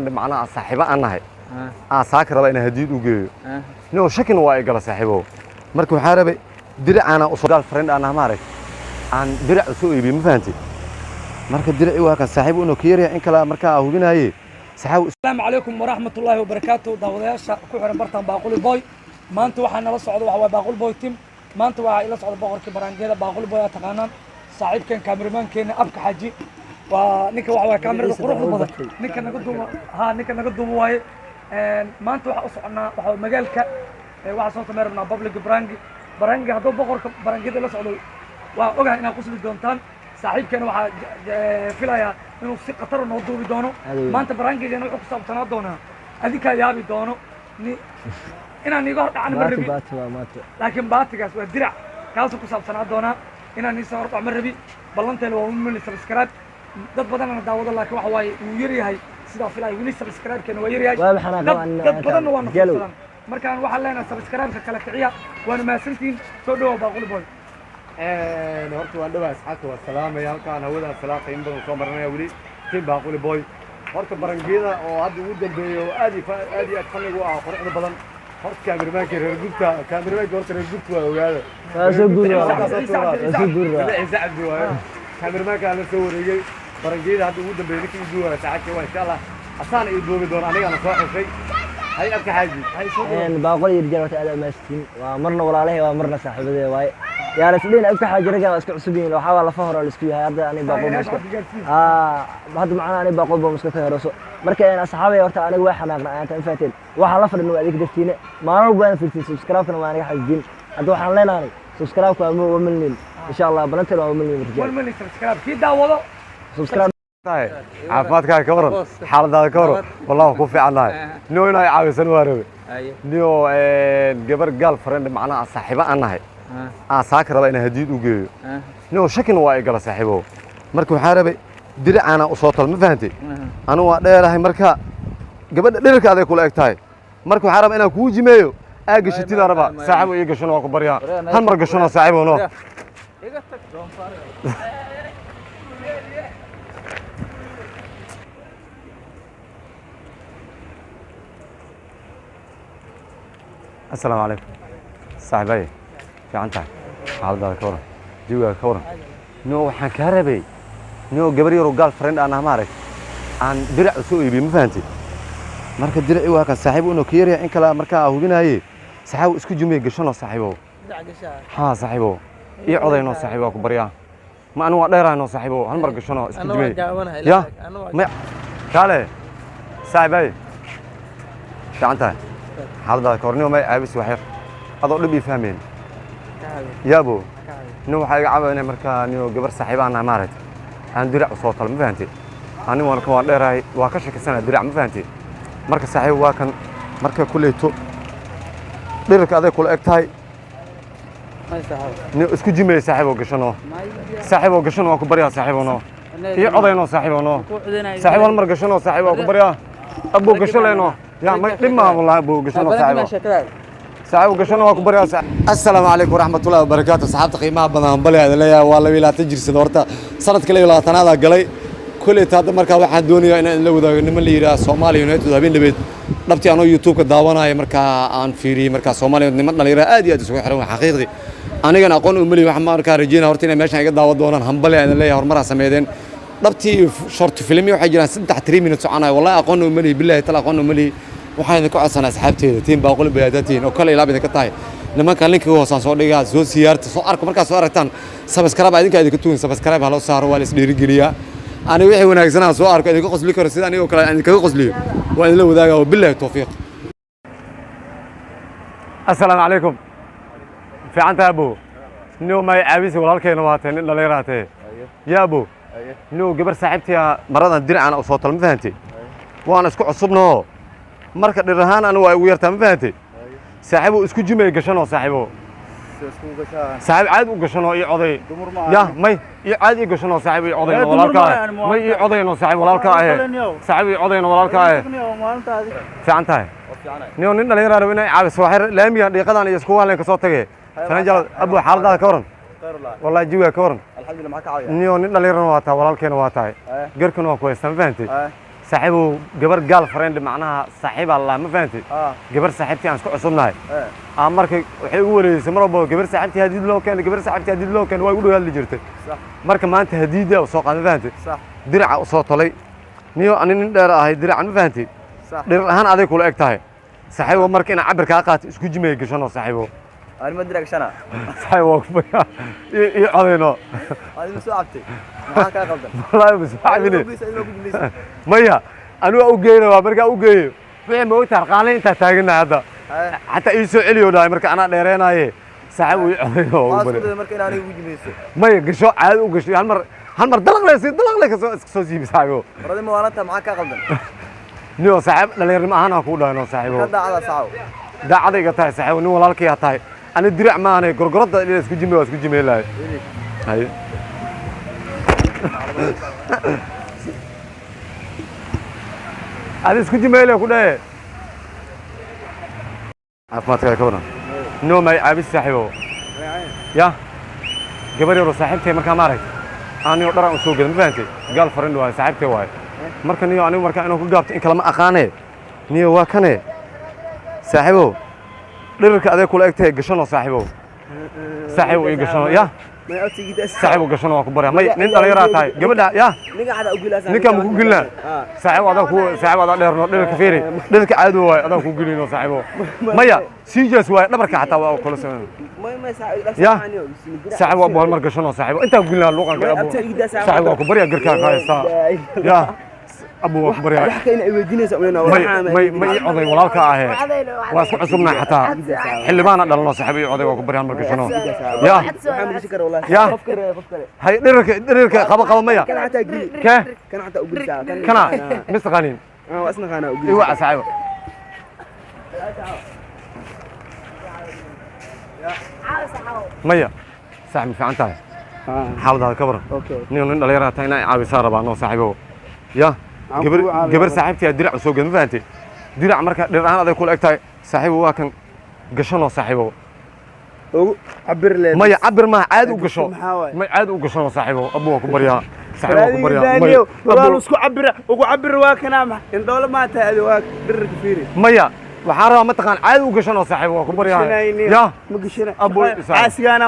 معناها صاحبة أنا هاي ساكر ربا إنها هديد وجي نو شكل وايد قال صاحبه مركو حاربي درع أنا أصدقاء فريند أنا مارك عن درع سوي بمفهمتي مركو درعي وهكذا صاحبه إنه كيريا إن كلا مركا هو بينا هي صاحب. السلام عليكم ورحمة الله وبركاته داودياشا كحرن برتان باقول بوي ما أنت waxaan nala socdo waxa way baaqul boy team maanta waxa ila socdo boqorkii baraangeeda baaqul boy taqaanaan saaxiibkan cameraman-keena abka xaji waa ninka waxa way kamerada quruxda badan ninka naga duubo waaye maanta waxa u soconaa waxa magaalka waxa soo sameeynaa public baraangi hadoo boqorka baraangeeda la socdo waa ogahay inaad qosli doontaan saaxiibkan waxa filayaa inuu si qatar noo duubi doono maanta baraangeedana wuxuu ku saabsanaa doonaa adinka yaabi doono inaan iga hor dhacno ma rabi laakiin baatigaas waa dirac kaasoo ku saabsanaa doonaa inaan ii soo hor dhac ma rabi ballanteena waa wili subscribe dad badanna daawado laakiin waxa waaye uu yar yahay sidaa filaya wili subscribe-keena waa yar yahay dad badanna waa nafsadaan markaan waxaan leenahay subscribe-ka kala kiciya waana mahadsantihiin soo dhawow baaquli boy horta waan dhawaa asxaabta waa salaamaya halkaan hawada salaaqa in badan soo marinaya weli team baaquli boy horta barangeeda oo hadda ugu dambeeyo aad iyo aad fannigu ah quruxda badan horta kaamiramanka reer gubta kaamiramanka horta reer gubta waa ogaada soo guura cabdi waayo kaamiramanka la soo wareegay barangeeda hadda ugu dambeeyo ninkii igu waa saacadka waa insha Allah asaan ay duubi doona anigana soo xusay hay abka xaaji hay soo baaqol yirjaan wata aad maastiin waa marna walaalahay waa marna saaxiibadee waay يا رسلين أبكي حاجة رجع أسكت عصبين وحاول فهر الإسكوية هذا أنا باقول مسكت هذا معنا أنا باقول بمسكت رسول مركز أنا أصحابي وقت أنا واحد أنا تنفتل واحد لفر إنه هذيك دفتينه ما نرجع في سبسكرايب أنا ما أنا حاجين هذا واحد لنا أنا سبسكرايب وملين إن شاء الله بنتل وملين رجال وملين سبسكرايب كده والله سبسكرايب طيب عفاتك كورن حال هذا كورن والله كوفي على نو هنا عاوز نوارو نو جبر قال فريند معنا صاحبة أنا هاي ساكر ربا إنها هديد وجي نو شكل وايد قال صاحبه مركو حاربي درع أنا أصوات ما فهمتي أنا وده هاي مركا قبل درك هذا كله أكتاي مركو حارب أنا كوجي مايو أجي شتي ربا صاحبه يجي شنو أكو بريان هم مركو شنو صاحبه نو السلام عليكم صاحبي fiicantahay xaaladaada ka waran jawiga ka waran no waxaan kaa rabay no gabar yar oo gaal friend aan maarag aan dirac soo iibiyay ma fahantay marka diraci waa kan saaxiib inuu ka yaryahay in kala markaa hubinayay saaxiib isku jumay gashano saaxiibo ha saaxiibo ii codayno saaxiibo ku baryaa ma anu waa dheeraano saaxiibo hal mar gashano isku jumay ya ma kale saaxiibay fiicantahay xaaladaada ka waran no ma caabis wax yar adoo dhib ii fahmeen يابو نو حاجة عبنا مركا نيو جبر صاحبنا مارت عن درع صوت ما فهمتي أنا وأنا كمان راي واكشك السنة درع ما فهمتي مركا صاحب واكن مركا كليتو درك هذا كل أكتاي نيو اسكو جيمي صاحبه قشنو صاحبه قشنو أكو بريا صاحبه يعضينو صاحبه صاحبه المر قشنو صاحبه أكو بريا أبو قشلينو يا ما لما والله أبو قشنو صاحبه ساعو قشنا واكو بريا السلام عليكم ورحمة الله وبركاته صحابتي قيمة بدن بلي هذا ليا والله ولا تجري سدورتا صارت كلي ولا تنادا قلي كل هذا مركا waxaan doonaya in la wadaago niman la yiraahdo Soomaali United habeen dhabeed dhabtii aan YouTube ka daawanaayo marka aan fiiriyay marka Soomaali niman dhalinyaro aad iyo aad isugu xiran xaqiiqdi anigana aqoon u mali waxaan marka rajayna horta inay meeshan iga daawan doonaan hambali aan leeyahay horumar sameeyeen dhabtii short film waxay jiraan 3 minutes soconaay wallahi aqoon u mali billahi taala aqoon u mali waxaan ku codsanaa asxaabteeda tiin baaqul bayaadatiin oo kale ilaab idinka tahay nimanka linkiga hoosaan soo dhigaa soo siyaarta soo arko markaad soo aragtaan subscribe idinka idinka tuun subscribe halo saaro waa la isdhiiri geliyaa ani wixii wanaagsan soo arko idinka qosli karo sida aniga kale idinka qosliyo waa in la wadaaga oo billahi tawfiiq assalaamu calaykum fiicanta abo noo may caawisi walaalkeena waateen in dhalinyaraatee yaa abo noo gabar saaxiibtiya maradan dircana u soo talma fahantay waan isku cusubnoo marka dhirahaan anu waa ugu yartaa ma fahantay saaxiibo isku jimay gashano saaxiibo saaxiib caad u gashano ii coday ya may ii caad ii gashano saaxiib ii codayno walaalka may ii codayno saaxiib walaalka saaxiib ii codayno walaalka fiican tahay niyo nin dhalinyaro inay caawiso waxay laamiga dhiiqadan iyo isku waaleen ka soo tagay sanajal abu xaaladaada ka waran wallahi jawiga ka waran alxamdulillah ma ka caawiya niyo nin dhalinyaro waa taa walaalkeena waa tahay garkan waa ku haystaan fahantay صاحبه جبر قال فريند معناها صاحب الله ما فهمتي جبر صاحبتي أنا سكوا عصمنا هاي مركب وحيقول سمرة بو جبر صاحبتي هديد لو كان جبر صاحبتي هديد لو كان ويقولوا اللي جرته صح مركب ما أنت هديدة وسوق ما فهمتي صح درع وصوت لي نيو أنا ندير هاي درع ما فهمتي صح درع هان عليك ولا إكتاه صاحبه مركب أنا عبر كاقات اسكو جميع قشنا صاحبه أنا ما أدري شنا صاحبه كبير يعطينا هذه مساعدتي معك يا قلبي والله مساعدني ميا أنا أوجينا وأمريكا أوجي في موت هرقانين أنت تاجنا هذا حتى يسوع عليه ولا أمريكا أنا ديرنا إيه صاحبه يعطينا أصلا مركب أنا وجي ميسو ميا قشوا عاد وقشوا هالمر دلق لك سوزي صاحبه رضي موالاتها معك يا قلبي نيو صاحب لا يرمى أنا أقول أنا صاحبه كذا على صعب دا عادي قطع صاحبه نيو ولا لك يا تاي أنا درع ما أنا قرقرط اللي اسكو جميل لا هاي هذا اسكو جميل يا كده عفماتك يا كبرنا نو ما عابس صاحبه يا قبل يروح صاحبتي مركا مارك أنا يقدر أسوق ما فهمتي قال فرند واي صاحبتي واي مركا نيو أنا مركا أنا كل قابت إن كلام أقاني نيو واكني صاحبه dhirka adeeg kula egtay gashano saaxiibo saaxiibo ii gashano ya saaxiibo gashano waa ku bariya may nin dhalinyaro tahay gabadha ya ninka ma ku gilna saaxiibo adaa dheerno dhirka fiiri dhirka caadi waay adaa ku gilino saaxiibo maya siijas waay dhabarka xataa waa kula sameeyay ya saaxiibo bool mar gashano saaxiibo inta ku gilna luqanka abu saaxiibo waa ku bariya garka ka haysta ya أبو أكبر يا حكينا إيدينا سوينا ما يعضي ولا كأهه واسمع عصمنا حتى حل ما نقدر الله صاحبي يعضي وأكبر هم بركشنو يا يا هاي درك قبا مية كان حتى أقول كان حتى أقول كنا مستقانين أصلا كان أقول إيوه صاحبه مية صاحب في عنتها حاول هذا كبر نيو نقدر يرى تينا عاوي صار بانو صاحبه يا جبر صاحبتي الدرع سوق ما فهمتي درع مركا درعان هذا كل اكتاي صاحبه waa kan gashano saaxiibo عبر لي ما يعبر ما عاد وقشو ما عاد وقشو صاحبه ابوه كبريا صاحبه كبريا والله اسكو عبر واكنا ما ان دوله ما تاعي واك درك فيري مايا waxaan rabaa ma taqaan caadi u gashano saaxiibo كبريا يا ما قشنا ابو عاسيانا